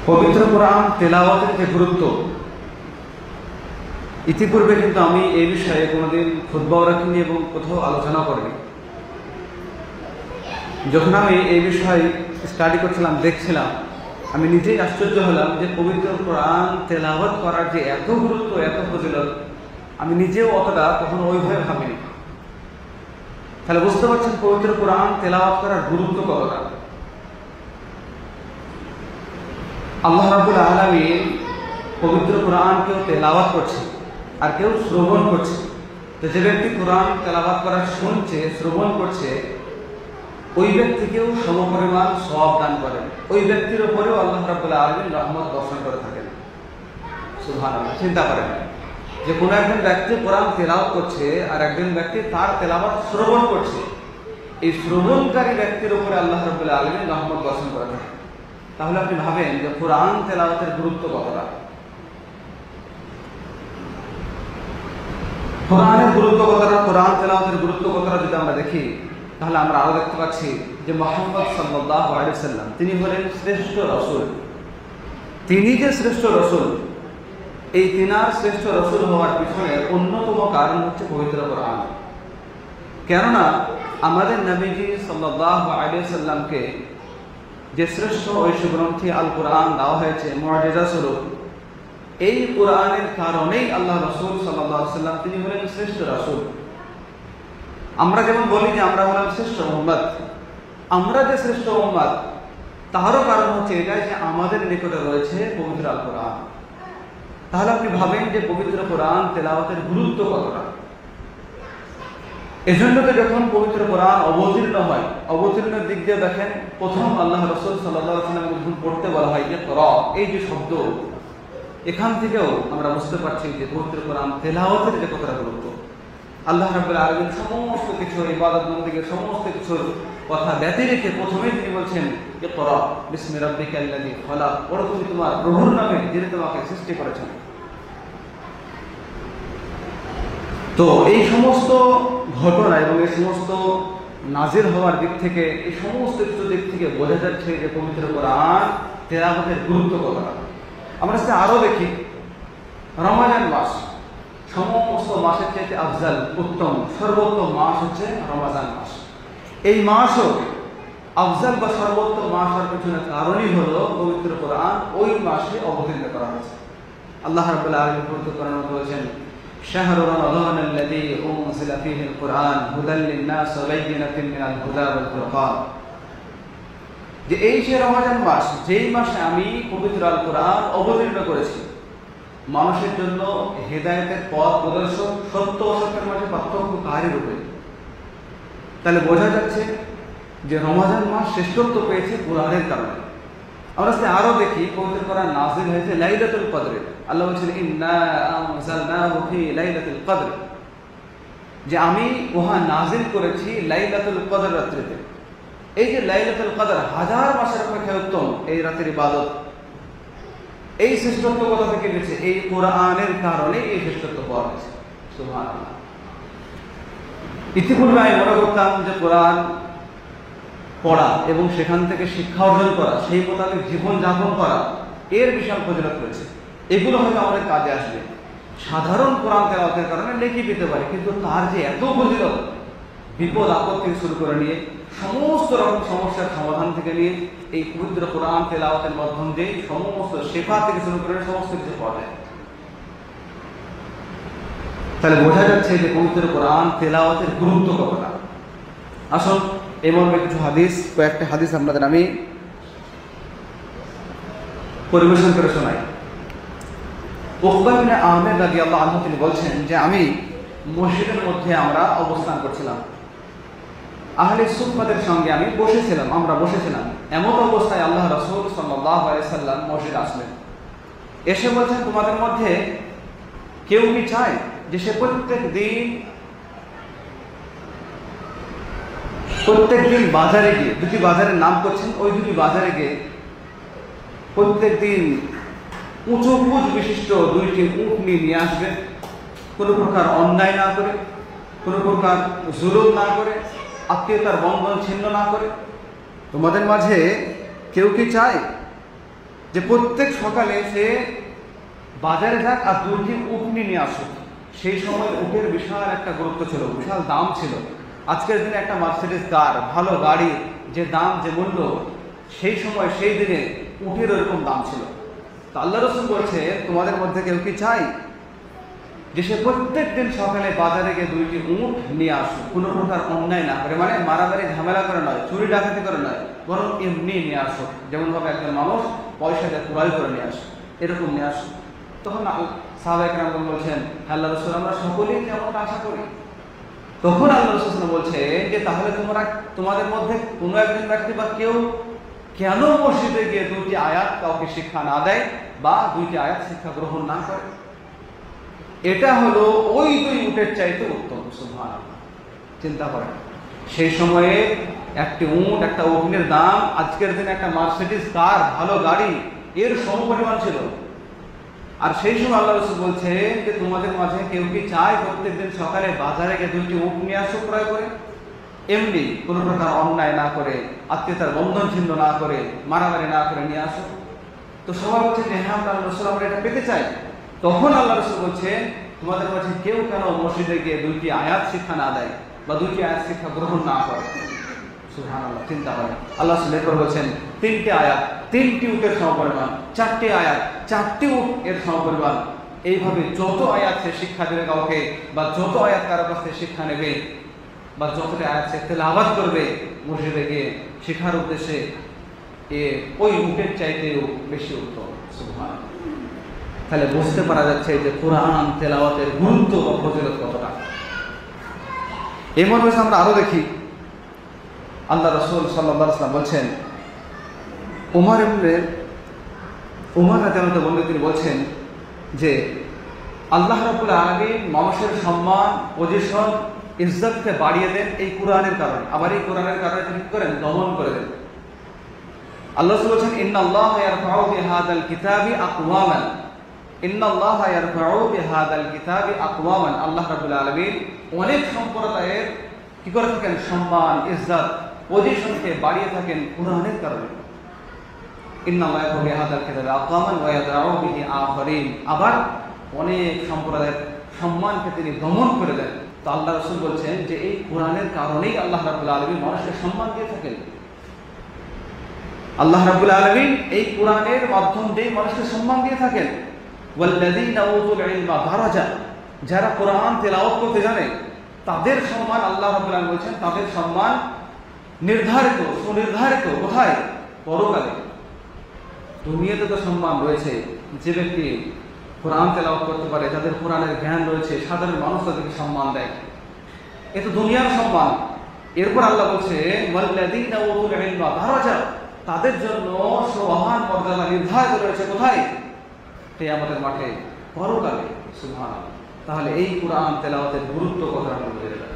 পবিত্র কোরআন তেলাওয়াতের যে গুরুত্ব, ইতিপূর্বে কিন্তু আমি এই বিষয়ে কোনোদিন খুতবাও রাখিনি এবং কোথাও আলোচনা করিনি। যখন আমি এই বিষয়ে স্টাডি করছিলাম, দেখছিলাম, আমি নিজেই আশ্চর্য হলাম যে পবিত্র কোরআন তেলাওয়াত করার যে এত গুরুত্ব, এত ফজিলত, আমি নিজেও অতটা কখনো ওইভাবে ভাবিনি। তাহলে বুঝতে পারছেন পবিত্র কোরআন তেলাওয়াত করার গুরুত্ব কতটা। আল্লাহ রাব্বুল আলামিন পবিত্র কোরআন কেউ তেলাওয়াত করছে আর কেউ শ্রবণ করছে। তো যে ব্যক্তি কোরআন তেলাওয়াত করা শুনছে, শ্রবণ করছে, ওই ব্যক্তিকেও সমপরিমাণ সওয়াব দান করেন। ওই ব্যক্তির উপরেও আল্লাহ রাব্বুল আলামিন রহমত বর্ষণ করে থাকেন। সুবহানাল্লাহ। চিন্তা করেন যে কোনো একজন ব্যক্তি কোরআন তেলাওয়াত করছে আর একজন ব্যক্তি তার তেলাওয়াত শ্রবণ করছে, এই শ্রবণকারী ব্যক্তির উপরে আল্লাহ রাব্বুল আলামিন রহমত বর্ষণ করে থাকেন। তাহলে আপনি ভাবেন যে কোরআন তেলাওয়াতের গুরুত্ব কতটা। কোরআনের গুরুত্ব কতটা, কোরআন তেলাওয়াতের গুরুত্ব কতটা যদি আমরা দেখি, তাহলে আমরা আরো দেখতে পাচ্ছি যে মুহাম্মদ সাল্লাল্লাহু আলাইহি ওয়াসাল্লাম তিনি হলেন শ্রেষ্ঠ রাসূল। তিনি যে শ্রেষ্ঠ রাসূল, এই তিনার শ্রেষ্ঠ রাসূল হওয়ার পিছনে অন্যতম কারণ হচ্ছে পবিত্র কোরআন। কেননা আমাদের নবীজি সাল্লাল্লাহু আলাইহি ওয়াসাল্লামকে যে শ্রেষ্ঠ ঐশী গ্রন্থি আল কোরআন দেওয়া হয়েছে মুআজিজা স্বরূপ, এই কোরআনের কারণেই আল্লাহ রাসূল সাল্লাল্লাহু আলাইহি ওয়াসাল্লাম তিনি হলেন শ্রেষ্ঠ রাসূল। আমরা যেমন বলি যে আমরা হলাম শ্রেষ্ঠ উম্মত, আমরা যে শ্রেষ্ঠ উম্মত তারও কারণ হচ্ছে এটাই যে আমাদের নিকটে রয়েছে পবিত্র আল কোরআন। তাহলে আপনি ভাবেন যে পবিত্র কোরআন তেলাওয়াতের গুরুত্ব কতটা। এজন্য তো যখন পবিত্র কোরআন অবতীর্ণ হয়, অবতীর্ণের দিক দিয়ে দেখেন প্রথম আল্লাহ রাসূল সাল্লাল্লাহু আলাইহি ওয়াসাল্লাম যখন পড়তে বলা হয় যে ইকরা, এই যে শব্দ, এখান থেকেও আমরা বুঝতে পারছি যে পবিত্র কোরআন তেলাওয়াতের যে কতটা গুরুত্ব। আল্লাহ রাব্বুল আলামিন সমস্ত কিছু ইবাদত বন্দেগীর সমস্ত কিছুর কথা ব্যতি রেখে প্রথমেই তিনি বলছেন ইকরা বিসমি রাব্বিকাল্লাযী খলাক, পড়ো তুমি তোমার প্রভুর নামে যিনি তোমাকে সৃষ্টি করেছেন। তো এই সমস্ত ঘটনা এবং এই সমস্ত নাজিল হওয়ার দিক থেকে, এই সমস্ত কিছু দিক থেকে বোঝা যাচ্ছে যে পবিত্র কোরআন তেলাওয়াতের গুরুত্ব কতটা। আমরা সেটা আরো দেখি, রমজান মাস সমস্ত মাসের চাইতে আফজাল, উত্তম, সর্বোত্তম মাস হচ্ছে রমজান মাস। এই মাসও আফজাল বা সর্বোত্তম মাস হওয়ার পেছনে কারণই হলো পবিত্র কোরআন ওই মাসে অবতীর্ণ করা হয়েছে। আল্লাহ রাব্বুল আলামিন পবিত্র কোরআনে বলেছেন শাহরু রমাদানাল্লাযী উনজিলা ফীহিল কুরআন হুদাল লিন-নাস ওয়া বাইয়িনাতিন মিনাল হুদা ওয়াল ফুরকান, যে এই যে রমজান মাস, যেই মাসে আমি পবিত্র আল কোরআন অবতীর্ণ করেছি, মানুষের জন্য হেদায়েতের পথ প্রদর্শক, সত্য অসত্যের মাঝে পার্থক্যকারী রূপে। তাহলে বোঝা যাচ্ছে যে রমজান মাস শ্রেষ্ঠত্ব পেয়েছে কোরআনের কারণে। আমরা যদি আরো দেখি, পবিত্র কোরআন নাযিল হয়েছে লাইলাতুল কদরে। আল্লাহ বলেছেন ইন্না আনজালনাহু ফি লাইলাতুল কদর, যে আমি উহা নাযিল করেছি লাইলাতুল কদর রাত্রিতে। এই যে লাইলাতুল কদর হাজার মাসের অপেক্ষা উত্তম এই রাতের ইবাদত, এই শ্রেষ্ঠত্ব কোথা থেকে পেয়েছে? এই কোরআনের কারণে এই শ্রেষ্ঠত্ব পাওয়া গেছে। সুবহানাল্লাহ। ইতিপূর্বে আমি মনে করতাম যে কোরআন পড়া এবং সেখান থেকে শিক্ষা অর্জন করা, সেই মোতাবেক জীবন যাপন করা, এর বিশাল ফজিলত রয়েছে। এগুলো হয়তো আমাদের কাজে আসবে, সাধারণ কোরআন তেলাওয়াতের কারণে নেকি পেতে পারে, কিন্তু তার যে এত ফজিলত, বিপদ আপদ থেকে শুরু করে নিয়ে সমস্ত রকম সমস্যার সমাধান থেকে নিয়ে এই পবিত্র কোরআন তেলাওয়াতের মাধ্যম দিয়ে সমস্ত শেফা থেকে শুরু করে সমস্ত কিছু পাওয়া যায়। তাহলে বোঝা যাচ্ছে যে পবিত্র কোরআন তেলাওয়াতের গুরুত্ব কতটা। আসুন এই মর্মে কিছু হাদিস, কয়েকটা হাদিস আপনাদের আমি পরিবেশন করে শোনাই। উকবা ইবনে আমির রাদিয়াল্লাহু আনহু তিনি বলছেন যে আমি মসজিদের মধ্যে আমরা অবস্থান করছিলাম, আহলে সুফফাদের সঙ্গে আমি বসেছিলাম, আমরা বসেছিলাম। এমন অবস্থায় আল্লাহ রাসূল সাল্লাল্লাহু আলাইহি সাল্লাম মসজিদে আসলেন। এসে বলছেন তোমাদের মধ্যে কেউ কি চায় যে সে প্রত্যেক দিন বাজারে গিয়ে, দুটি বাজারের নাম করছেন, ওই দুটি বাজারে গিয়ে প্রত্যেক দিন উঁচু পুঁজ বিশিষ্ট দুইটি উটনি নিয়ে আসবে, কোনো প্রকার অন্যায় না করে, কোনো প্রকার জুলুম না করে, আত্মীয়তার বন্ধন ছিন্ন না করে। তোমাদের মাঝে কেউ কি চায় যে প্রত্যেক সকালে সে বাজারে যাক আর 2টি উট নিয়ে আসুক। সেই সময় উটের বিশাল একটা গুরুত্ব ছিল, বিশাল দাম ছিল। আজকের দিনে একটা মার্সিডিজ কার, ভালো গাড়ি যে দাম, যে মূল্য, সেই সময় সেই দিনে উটের ওরকম দাম ছিল। তো আল্লাহ রাসূল বলছে, তোমাদের মধ্যে কেউ কি চাই যে সে প্রত্যেক দিন সকালে বাজারে গিয়ে 2টি উট নিয়ে আসুক, কোনো প্রকার অন্যায় না করে, মানে মারামারি ঝামেলা করে নয়, চুরি ডাকাতি করে নয়, বরং এমনি নিয়ে আসুক, যেমনভাবে একজন মানুষ পয়সা দিয়ে ক্রয় করে নিয়ে আসে, এরকম নিয়ে আসুক। তখন সাহাবায়ে কেরাম বলছেন, আল্লাহ রাসূল আমরা সকলেই যেমনটা আশা করি। তখন আল্লাহ রাসূল বলছে যে তাহলে তোমাদের মধ্যে কোনো একজন ব্যক্তি বা কেউ কেন মসজিদে গিয়ে 2টি আয়াত কাউকে শিক্ষা না দেয় বা 2টি আয়াত শিক্ষা গ্রহণ না করে? এটা হলো ওই 2 উটের চাইতে উত্তম। সুবহানাল্লাহ, চিন্তা করেন, সেই সময়ে একটি উট, একটা উটের দাম আজকের দিনে একটা মার্সিডিজ কার, ভালো গাড়ি, এর সমপরিমাণ ছিল। আর সেই সময় আল্লাহ রাসূল বলছে যে তোমাদের মাঝে কেউ কি চায় প্রত্যেকদিন সকালে বাজারে গিয়ে 2টি উট নিয়ে আসুক ক্রয় করে, এমনি কোনো প্রকার অন্যায় না করে, আত্মীয়তার বন্ধন ছিন্ন না করে, মারামারি না করে নিয়ে আসুক? তো সবাই বলছে যে হ্যাঁ আল্লাহ রাসূল আমরা এটা পেতে চাই। তখন আল্লাহ রাসূল বলছে, তোমাদের মাঝে কেউ কেন মসজিদে গিয়ে 2টি আয়াত শিক্ষা না দেয় বা 2টি আয়াত শিক্ষা গ্রহণ না করে? সুবহানাল্লাহ, চিন্তা করেন। আল্লাহ রাসূল এরপর বলছেন 3টি আয়াত 3টি উটের সমপরিমাণ, 4টি আয়াত 4টি উট এর সমপরিমাণ। এইভাবে যত আয়াত সে শিক্ষা দেবে কাউকে, বা যত আয়াত কারো কাছ থেকে শিক্ষা নেবে, বা যতটা আয়াত সে তেলাওয়াত করবে মসজিদে গিয়ে শেখার উদ্দেশ্যে, ওই উটের চাইতেও বেশি উত্তম। সুবহানাল্লাহ। তাহলে বুঝতে পারা যাচ্ছে যে কোরআন তেলাওয়াতের গুরুত্ব বা ফজিলত কতটা। এই মর্মে আমরা আরো দেখি, আল্লাহ রাসূল সাল্লাল্লাহু আলাইহি ওয়াসাল্লাম বলছেন, উমর রাদিয়াল্লাহু আনহু তিনি বলছেন যে আল্লাহ রাব্বুল আলামিন মানুষের সম্মান, পজিশন, ইজ্জতকে বাড়িয়ে দেন এই কোরআনের কারণে। আবার এই কোরআনের কারণে তিনি কি করেন? দমন করে দেন। আল্লাহ রাসূল বলছেন, ইন্নাল্লাহা ইয়ারফাউ বিহাদাল কিতাবি আকওয়ামান, ইন্নাল্লাহা ইয়ারফাউ বিহাদাল কিতাবি আকওয়ামান। আল্লাহ রাব্বুল আলামিন অনেক সম্প্রদায়ের কি করে থাকেন? সম্মান, ইজ্জত, পজিশনকে বাড়িয়ে থাকেন কোরআনের কারণে। ইন্নাল্লাহা ইয়ারফাউ বিহাদাল কিতাবি আকওয়ামান ওয়া ইয়াদউ বিহি আখারিন। আবার অনেক সম্প্রদায়ের সম্মানকে তিনি দমন করে দেন। তো আল্লাহ রাসূল বলছেন যে এই কোরআনের কারণেই আল্লাহ রাব্বুল আলামিন মানুষকে সম্মান দিয়ে থাকেন। আল্লাহ রাব্বুল আলামিন এই কোরআনের মাধ্যম দিয়ে মানুষকে সম্মান দিয়ে থাকেন। ওয়াল্লাযীনা উতুল ইলমা দারাজা, যারা কোরআন তেলাওয়াত করতে জানে তাদের সম্মান আল্লাহ রাব্বুল আলামিন বলছেন তাদের সম্মান নির্ধারিত, সুনির্ধারিত। কোথায়? পরকালে। দুনিয়াতে তো সম্মান রয়েছে, যে ব্যক্তি কোরআন তেলাওয়াত করতে পারে, যাদের কোরআনের জ্ঞান রয়েছে, সাধারণ মানুষ তাদেরকে সম্মান দেয়, এ তো দুনিয়ার সম্মান। এরপর আল্লাহ বলছে ওয়াল্লাযীনা উতুল ইলমা দারাজা, তাদের জন্য সুবহান মর্যাদা নির্ধারিত রয়েছে। কোথায়? কিয়ামতের মাঠে, পরকালে। সুবহানাল্লাহ। তাহলে এই কোরআন তেলাওয়াতের গুরুত্ব কথা আমরা বুঝে গেলাম।